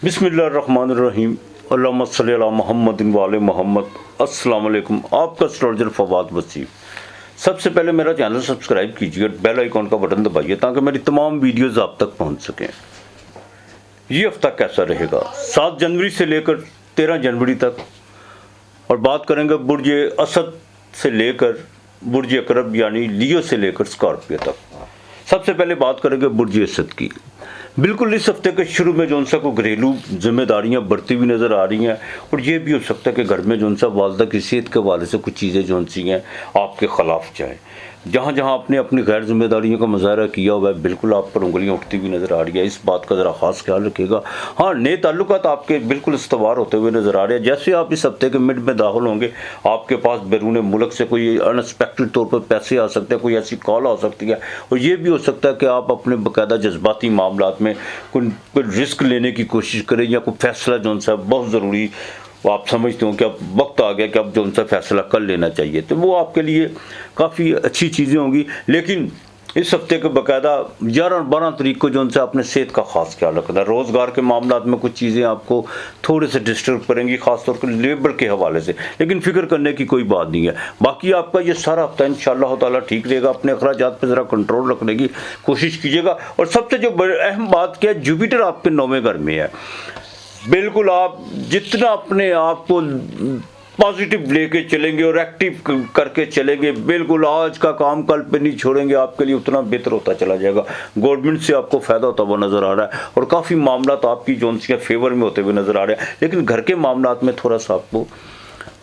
बिस्मिल्लाहिर्रहमानिर्रहीम। अल्लाहुम्मा सल्ली अला मुहम्मदिन व आले मोहम्मद। अस्सलाम वालेकुम। आपका एस्ट्रोलॉजर फवाद वसीम। सबसे पहले मेरा चैनल सब्सक्राइब कीजिए और बेल आइकॉन का बटन दबाइए ताकि मेरी तमाम वीडियोस आप तक पहुंच सकें। ये हफ्ता कैसा रहेगा 7 जनवरी से लेकर 13 जनवरी तक, और बात करेंगे बुर्ज असद से लेकर बुर्ज अकरब यानी लियो से लेकर स्कॉर्पियो तक। सबसे पहले बात करेंगे बुर्ज असद की। बिल्कुल इस हफ्ते के शुरू में जो सा को घरेलू जिम्मेदारियां बढ़ती हुई नज़र आ रही हैं, और ये भी हो सकता है कि घर में जो सा वालदा की सेहत के हवाले से कुछ चीज़ें जो सी हैं आपके ख़िलाफ़ जाएँ। जहाँ जहाँ आपने अपनी गैर जिम्मेदारियों का मुजाहरा किया हुआ है, बिल्कुल आप पर उंगलियाँ उठती हुई नज़र आ रही है। इस बात का ज़रा ख़ास ख्याल रखिएगा। हाँ, नए ताल्लुकात आपके बिल्कुल इस्तवार होते हुए नज़र आ रहे हैं। जैसे आप इस हफ्ते के मिड में दाखिल होंगे, आपके पास बैरून मुल्क से कोई अनएक्सपेक्टेड तौर पर पैसे आ सकते हैं, कोई ऐसी कॉल आ सकती है, और ये भी हो सकता है कि आप अपने बाकायदा जज्बाती मामलात में कोई रिस्क लेने की कोशिश करें, या कोई फैसला जो सा बहुत ज़रूरी आप समझते हो कि अब वक्त आ गया कि अब जो सा फैसला कर लेना चाहिए, तो वो आपके लिए काफ़ी अच्छी चीज़ें होंगी। लेकिन इस हफ्ते के बाकायदा 11 और 12 तारीख को जो सा अपने सेहत का ख़ास ख्याल रखना है। रोज़गार के मामलात में कुछ चीज़ें आपको थोड़े से डिस्टर्ब करेंगी, ख़ासतौर पर लेबर के हवाले से, लेकिन फ़िक्र करने की कोई बात नहीं है। बाकी आपका ये सारा हफ्ता इंशाअल्लाह ताला ठीक रहेगा। अपने अखराजात पर ज़रा कंट्रोल रखने की कोशिश कीजिएगा। और सबसे जो अहम बात क्या है, जुपिटर आपके 9वें घर में है। बिल्कुल आप जितना अपने आप को पॉजिटिव लेके चलेंगे और एक्टिव करके चलेंगे, बिल्कुल आज का काम कल पे नहीं छोड़ेंगे, आपके लिए उतना बेहतर होता चला जाएगा। गवर्नमेंट से आपको फ़ायदा होता हुआ नज़र आ रहा है, और काफ़ी मामला तो आपकी जो उनके फेवर में होते हुए नज़र आ रहे हैं। लेकिन घर के मामलात में थोड़ा सा आपको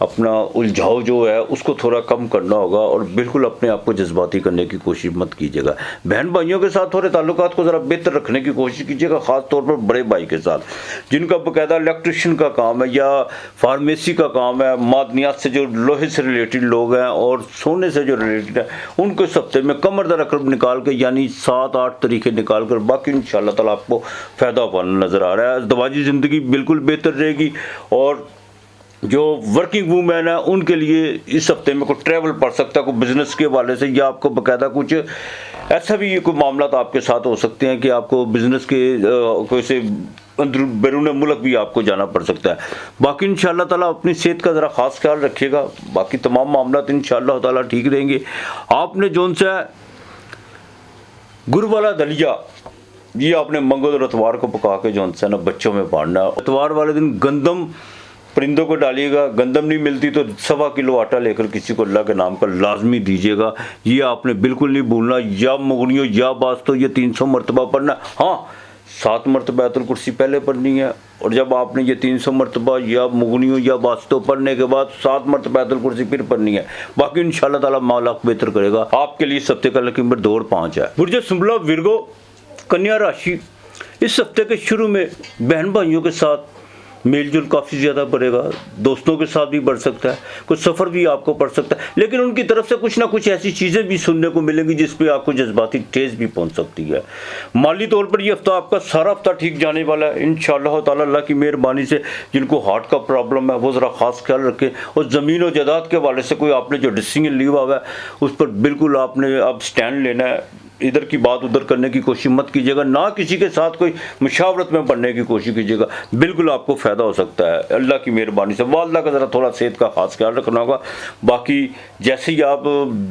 अपना उलझाव जो है उसको थोड़ा कम करना होगा, और बिल्कुल अपने आप को जज्बाती करने की कोशिश मत कीजिएगा। बहन भाइयों के साथ थोड़े ताल्लुकात को ज़रा बेहतर रखने की कोशिश कीजिएगा, ख़ास तौर पर बड़े भाई के साथ जिनका बाकायदा इलेक्ट्रिशियन का काम है या फार्मेसी का काम है, मादनियात से जो लोहे से रिलेटेड लोग हैं और सोने से जो रिलेटेड है, उनको इस हफ्ते में कमर दर रकम निकाल के यानी 7-8 तरीके निकाल कर बाकी इंशाअल्लाह ताला आपको फ़ायदा पाना नज़र आ रहा है। दवाजी ज़िंदगी बिल्कुल बेहतर रहेगी, और जो वर्किंग वूमेन है उनके लिए इस हफ्ते में कोई ट्रैवल पड़ सकता है, कोई बिजनेस के हवाले से, या आपको बाकायदा कुछ ऐसा भी कोई मामला तो आपके साथ हो सकते हैं कि आपको बिजनेस के कोई से अंदर बैरून मुल्क भी आपको जाना पड़ सकता है। बाकी इंशाअल्लाह ताला अपनी सेहत का ज़रा ख़ास ख्याल रखिएगा। बाकी तमाम मामला तो इंशाअल्लाह ताला ठीक रहेंगे। आपने जोन सा गुड़ वाला दलिया ये आपने मंगल और इतवार को पका के जो है ना बच्चों में बांटना। इतवार वाले दिन गंदम परिंदों को डालिएगा। गंदम नहीं मिलती तो 1.25 किलो आटा लेकर किसी को अल्लाह के नाम पर लाजमी दीजिएगा। ये आपने बिल्कुल नहीं भूलना। या मुगनियों या बास्तो ये 300 मरतबा पढ़ना। हाँ, 7 मरतबा आयतुल कुर्सी पहले पढ़नी है, और जब आपने ये 300 मरतबा या मुगनियों या बास्तो पढ़ने के बाद 7 मरतबा आयतुल कुर्सी फिर पढ़नी है। बाकी इंशाअल्लाह ताला मौला बेहतर करेगा। आपके लिए इस हफ्ते का लकी नंबर 2 और 5 है। बुर्ज सुंबला विरगो कन्या राशि, इस हफ्ते के शुरू में बहन भाइयों के साथ मेल जोल काफ़ी ज़्यादा बढ़ेगा। दोस्तों के साथ भी बढ़ सकता है, कुछ सफ़र भी आपको पड़ सकता है, लेकिन उनकी तरफ से कुछ ना कुछ ऐसी चीज़ें भी सुनने को मिलेंगी जिस पे आपको जज्बाती ठेस भी पहुंच सकती है। माली तौर पर ये हफ्ता आपका सारा हफ्ता ठीक जाने वाला है इंशाअल्लाह ताला। अल्लाह की मेहरबानी से जिनको हार्ट का प्रॉब्लम है वो ज़रा ख़ास ख्याल रखें, और ज़मीन और जायदाद के हवाले से कोई आपने जो डिसीजन लिया हुआ है उस पर बिल्कुल आपने अब स्टैंड लेना है। इधर की बात उधर करने की कोशिश मत कीजिएगा, ना किसी के साथ कोई मुशावरत में पढ़ने की कोशिश कीजिएगा, बिल्कुल आपको फ़ायदा हो सकता है अल्लाह की मेहरबानी से। वालदा का ज़रा थोड़ा सेहत का ख़ास ख्याल रखना होगा। बाकी जैसे ही आप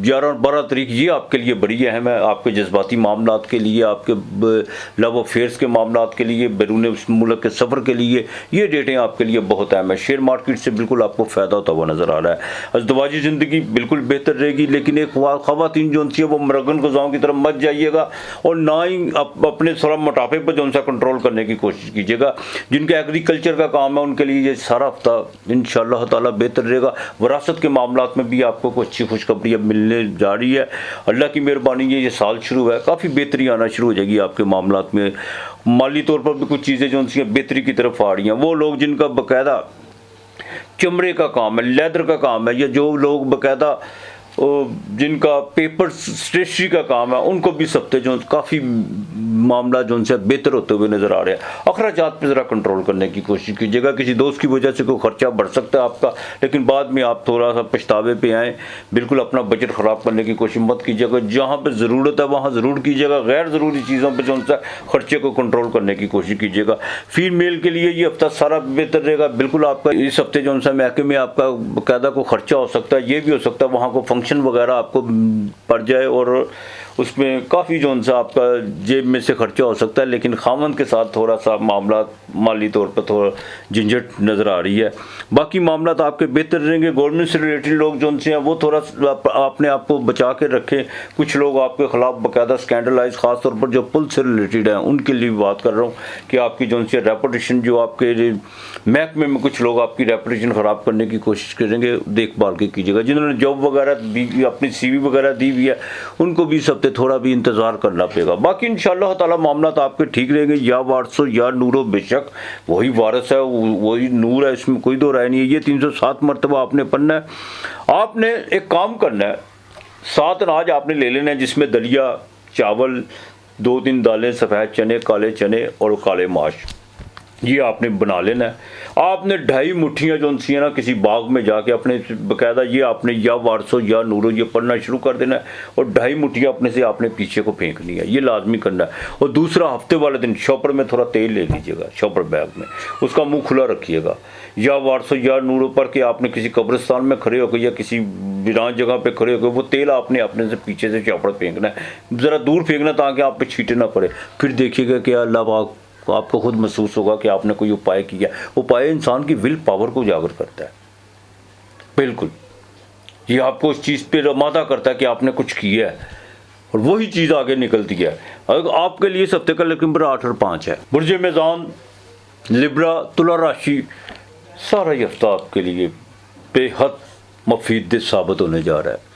11 और 12 तारीख ये आपके लिए बड़ी अहम है, आपके जज्बाती मामलात के लिए, आपके लव अफेयर्स के मामलात के लिए, बैरून मुल्क के सफ़र के लिए, ये डेटें आपके लिए बहुत अहम है। शेयर मार्केट से बिल्कुल आपको फ़ायदा होता हुआ नज़र आ रहा है। अज़दवाजी ज़िंदगी बिल्कुल बेहतर रहेगी, लेकिन एक ख़वातीन जो सी है वो मरगन ग़िज़ाओं की तरफ मत जाइएगा, और ना ही अपने थोड़ा मोटापे पर जो सा कंट्रोल करने की कोशिश कीजिएगा। जिनके एग्रीकल्चर का काम है उनके लिए ये सारा हफ्ता इंशाअल्लाह ताला बेहतर रहेगा। विरासत के मामलात में भी आपको कुछ अच्छी खुशखबरियाँ मिलने जा रही है। अल्लाह की मेहरबानी ये साल शुरू है, काफ़ी बेहतरी आना शुरू हो जाएगी आपके मामलात में। माली तौर पर भी कुछ चीज़ें जो सी बेहतरी की तरफ आ रही हैं। वो लोग जिनका बाकायदा चमड़े का काम है, लेदर का काम है, या जो लोग बाकायदा जिनका पेपर स्टेशनरी का काम है, उनको भी इस हफ्ते जो काफ़ी मामला जो उनसे बेहतर होते हुए नज़र आ रहे हैं। अखराजात पे ज़रा कंट्रोल करने की कोशिश कीजिएगा। किसी दोस्त की वजह से कोई खर्चा बढ़ सकता है आपका, लेकिन बाद में आप थोड़ा सा पछतावे पे आएँ। बिल्कुल अपना बजट ख़राब करने की कोशिश मत कीजिएगा। जहाँ पर ज़रूरत है वहाँ ज़रूर कीजिएगा। गैर ज़रूरी चीज़ों पर जो उनसे खर्चे को कंट्रोल करने की कोशिश कीजिएगा। फीमेल के लिए ये हफ्ता सारा बेहतर रहेगा। बिल्कुल आपका इस हफ्ते जो उनसे महके में आपका बाकायदा को खर्चा हो सकता है, ये भी हो सकता है वहाँ को फंक्शन वगैरह आपको पड़ जाए और उसमें काफ़ी जो उनसे आपका जेब में से खर्चा हो सकता है। लेकिन खामन के साथ थोड़ा सा मामला माली तौर पर थोड़ा झंझट नज़र आ रही है। बाकी मामला तो आपके बेहतर रहेंगे। गवर्नमेंट से रिलेटेड लोग जो उनसे हैं वो थोड़ा अपने आप को बचा के रखें। कुछ लोग आपके ख़िलाफ़ बाकायदा स्कैंडलाइज, ख़ास तौर पर जो पुलिस से रिलेटेड हैं उनके लिए भी बात कर रहा हूँ कि आपकी जो उनसे रेपुटेशन, जो आपके महकमे में कुछ लोग आपकी रेपुटेशन ख़राब करने की कोशिश करेंगे, देखभाल के कीजिएगा। जिन्होंने जॉब वगैरह दी, अपनी CV वगैरह दी हुई है, उनको भी इस हफ्ते थोड़ा भी इंतज़ार करना पड़ेगा। बाकी इंशाअल्लाह ताला मामला तो आपके ठीक रहेंगे। या वारसो या नूरो, बेशक वही वारस है, वही नूर है, इसमें कोई दो राय नहीं है। ये 307 मरतबा आपने पढ़ना है। आपने एक काम करना है, 7 अनाज आपने ले लेना है, जिसमें दलिया, चावल, 2-3 दालें, सफ़ेद चने, काले चने और काले माश, ये आपने बना लेना है। आपने 2.5 मुट्ठियाँ जो सी है ना, किसी बाग में जाके अपने बाकायदा ये आपने या वारसो या नूरो ये पढ़ना शुरू कर देना है और 2.5 मुट्ठियाँ अपने से आपने पीछे को फेंकनी है, ये लाजमी करना है। और दूसरा, हफ्ते वाले दिन शॉपर में थोड़ा तेल ले लीजिएगा, शॉपर बैग में, उसका मुंह खुला रखिएगा। या वारसो या नूरो पर के आपने किसी कब्रिस्तान में खड़े होकर या किसी वीरान जगह पे खड़े होकर वो तेल आपने अपने से पीछे से शॉपर फेंकना है, ज़रा दूर फेंकना ताकि आप पे छींटे ना पड़े। फिर देखिएगा कि अल्लाह पाक आपको खुद महसूस होगा कि आपने कोई उपाय किया। उपाय इंसान की विल पावर को उजागर करता है। बिल्कुल, ये आपको उस चीज़ पे रमादा करता है कि आपने कुछ किया है और वही चीज़ आगे निकलती है। अगर आपके लिए इस हफ्ते का लेकिन 8 और 5 है। बुर्ज मेज़ान, लिब्रा, तुला राशि, सारा ये हफ्ता आपके लिए बेहद मुफीद साबित होने जा रहा है।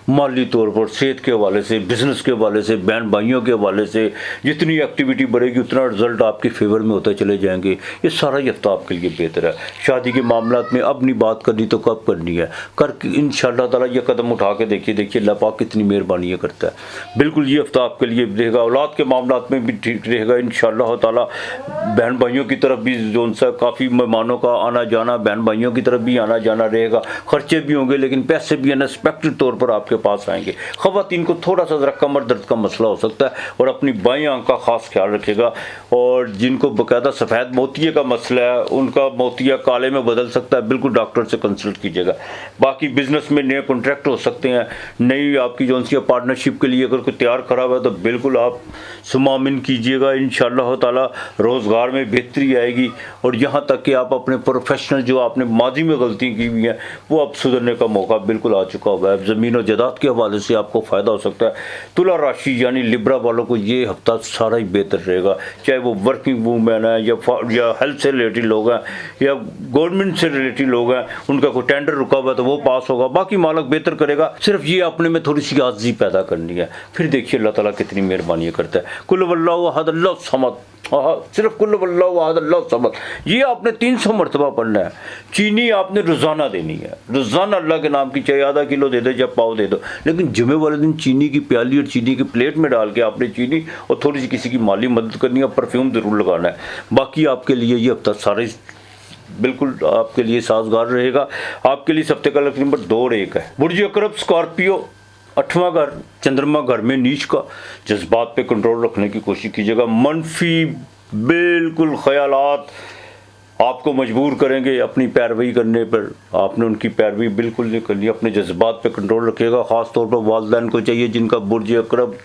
माली तौर पर, सेहत के हवाले से, बिज़नेस के हवाले से, बहन भाइयों के हवाले से, जितनी एक्टिविटी बढ़ेगी उतना रिजल्ट आपके फेवर में होते चले जाएंगे। ये सारा हफ्ता आपके लिए बेहतर है। शादी के मामलात में अब नहीं बात करनी तो कब करनी है, कर इंशाअल्लाह ताला ये कदम उठा के देखिए अल्लाह पाक कितनी मेहरबानी करता है। बिल्कुल ये हफ्ता आपके लिए रहेगा। औलाद के मामलात में भी ठीक रहेगा इंशाअल्लाह ताला। बहन भाइयों की तरफ भी जो उनसे काफ़ी मेहमानों का आना जाना, बहन भाइयों की तरफ भी आना जाना रहेगा। खर्चे भी होंगे लेकिन पैसे भी अनएक्सपेक्टेड तौर पर आपके पास आएंगे। ख़वातीन को थोड़ा सा ज़रा कमर दर्द का मसला हो सकता है और अपनी बाईं आंख का ख़ास ख्याल रखेगा। और जिनको बाकायदा सफ़ेद मोतिये का मसला है, उनका मोतिया काले में बदल सकता है, बिल्कुल डॉक्टर से कंसल्ट कीजिएगा। बाकी बिज़नेस में नए कॉन्ट्रैक्ट हो सकते हैं, नई आपकी जो सी पार्टनरशिप के लिए अगर कोई तैयार करा हुआ है तो बिल्कुल आप सुमामिन कीजिएगा। इंशाअल्लाह ताला रोज़गार में बेहतरी आएगी। और यहाँ तक कि आप अपने प्रोफेशनल जो आपने माजी में गलती की हुई है वो अब सुधरने का मौका बिल्कुल आ चुका हुआ है। ज़मीन और जायदाद के हवाले से आपको फ़ायदा हो सकता है। तुला राशि यानी लिब्रा वालों को ये हफ्ता सारा ही बेहतर रहेगा, चाहे वो वर्किंग वूमेन है या हेल्थ से रिलेटेड लोग हैं या गवर्नमेंट से रिलेटेड लोग हैं, उनका कोई टेंडर रुका हुआ है तो वो पास होगा। बाकी मालक बेहतर करेगा, सिर्फ ये अपने में थोड़ी सी आज़ी पैदा करनी है। फिर देखिए अल्लाह ताला कितनी मेहरबानी करता है। कुल वल्लाहु अहद अल्लाहु समद, सिर्फ कुल वल्लाहु अहद अल्लाहु समद, ये आपने 300 मरतबा पढ़ना है। चीनी आपने रोज़ाना देनी है, रोज़ाना अल्लाह के नाम की, चाहे आधा किलो दे दो या पाव दे दो, लेकिन जुमे वाले दिन चीनी की प्याली और चीनी की प्लेट में डाल के आपने चीनी और थोड़ी सी किसी की माली मदद करनी है, परफ्यूम ज़रूर लगाना है। बाकी आपके लिए ये हफ्ता सारे बिल्कुल आपके लिए साजगार रहेगा। आपके लिए इस हफ्ते का लकी नंबर 2 और 1 है। बुर्ज अकरब, स्कॉर्पियो, 8वां घर, चंद्रमा घर में नीच का। जज्बात पे कंट्रोल रखने की कोशिश कीजिएगा। मनफी बिल्कुल ख्यालात आपको मजबूर करेंगे अपनी पैरवी करने पर, आपने उनकी पैरवी बिल्कुल नहीं करनी। अपने जज्बात पे कंट्रोल रखिएगा। ख़ास तौर पर वालिदैन को चाहिए जिनका बुर्ज अकरब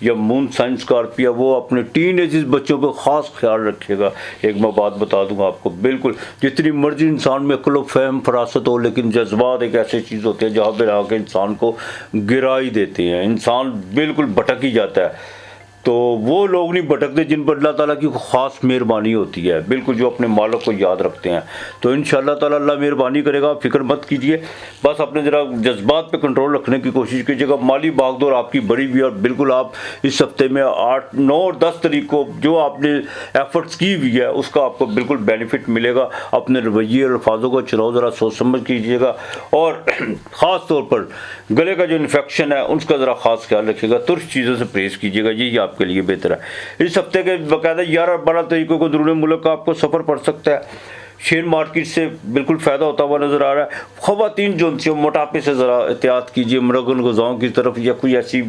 या मून साइन स्कॉर्पियो, वो अपने टीनेज बच्चों पर ख़ास ख्याल रखिएगा। एक मैं बात बता दूंगा आपको, बिल्कुल जितनी मर्जी इंसान में अक्ल फहम फरासत हो, लेकिन जज्बात एक ऐसी चीज़ होती है जहाँ पर आके इंसान को गिरा ही देते हैं, इंसान बिल्कुल भटक ही जाता है। तो वो लोग नहीं भटकते जिन पर अल्लाह ताला की ख़ास मेहरबानी होती है, बिल्कुल जो अपने मालिक को याद रखते हैं। तो इंशाअल्लाह ताला अल्लाह मेहरबानी करेगा, आप फिक्र मत कीजिए। बस अपने ज़रा जज्बात पे कंट्रोल रखने की कोशिश कीजिएगा। माली भागदौड़ आपकी बड़ी हुई और बिल्कुल आप इस हफ्ते में 8, 9 और 10 तारीख को जो आपने एफर्ट्स की हुई है उसका आपको बिल्कुल बेनिफिट मिलेगा। अपने रवैये और अल्फाजों को चुनाव ज़रा सोच समझ कीजिएगा। और ख़ास तौर पर गले का जो इन्फेक्शन है उसका ज़रा ख़ास ख्याल रखिएगा। तुर्श चीज़ों से परहेज़ कीजिएगा। यही आप आपके लिए बेहतर है। इस हफ्ते के बाकायदा 11-12 तारीखों को अंदरूनी मुल्क का आपको सफ़र पड़ सकता है। शेयर मार्केट से बिल्कुल फ़ायदा होता हुआ नज़र आ रहा है। ख़वातीन जो उनसे मोटापे से ज़रा एहतियात कीजिए, मुरगन ग़िज़ाओं की तरफ या कोई ऐसी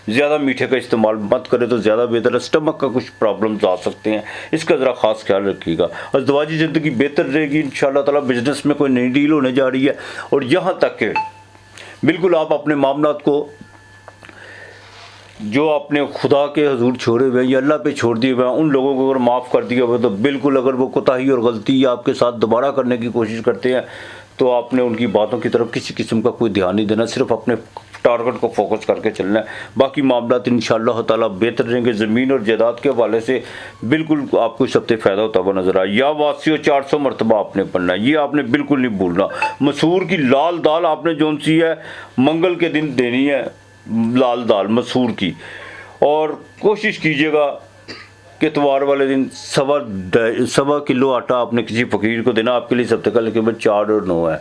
ज़्यादा मीठे का इस्तेमाल मत करें तो ज़्यादा बेहतर है। स्टमक का कुछ प्रॉब्लम्स आ सकते हैं, इसका ज़रा ख़ास ख्याल रखिएगा। अज़दवाजी ज़िंदगी बेहतर रहेगी इंशाअल्लाह ताला। बिज़नेस में कोई नई डील होने जा रही है और यहाँ तक कि बिल्कुल आप अपने मामलात को जो आपने खुदा के हजूर छोड़े हुए हैं या अल्लाह पे छोड़ दिए हुए हैं, उन लोगों को अगर माफ़ कर दिया हुआ तो बिल्कुल, अगर वो कोताही और गलती आपके साथ दोबारा करने की कोशिश करते हैं तो आपने उनकी बातों की तरफ किसी किस्म का कोई ध्यान नहीं देना, सिर्फ अपने टारगेट को फोकस करके चलना है। बाकी मामलात इंशाअल्लाह ताला बेहतर रहेंगे। ज़मीन और जायदाद के हवाले से बिल्कुल आपको इस हफ्ते फ़ायदा होता हुआ नज़र आया। या वासियों 400 मरतबा आपने पढ़ना है, ये आपने बिल्कुल नहीं भूलना। मसूर की लाल दाल आपने जौन सी है मंगल के दिन देनी है, लाल दाल मसूर की, और कोशिश कीजिएगा कि इतवार वाले दिन 1.25 किलो आटा आपने किसी फ़कीर को देना। आपके लिए इस हफ्ते का लेकिन 4 और 9 है।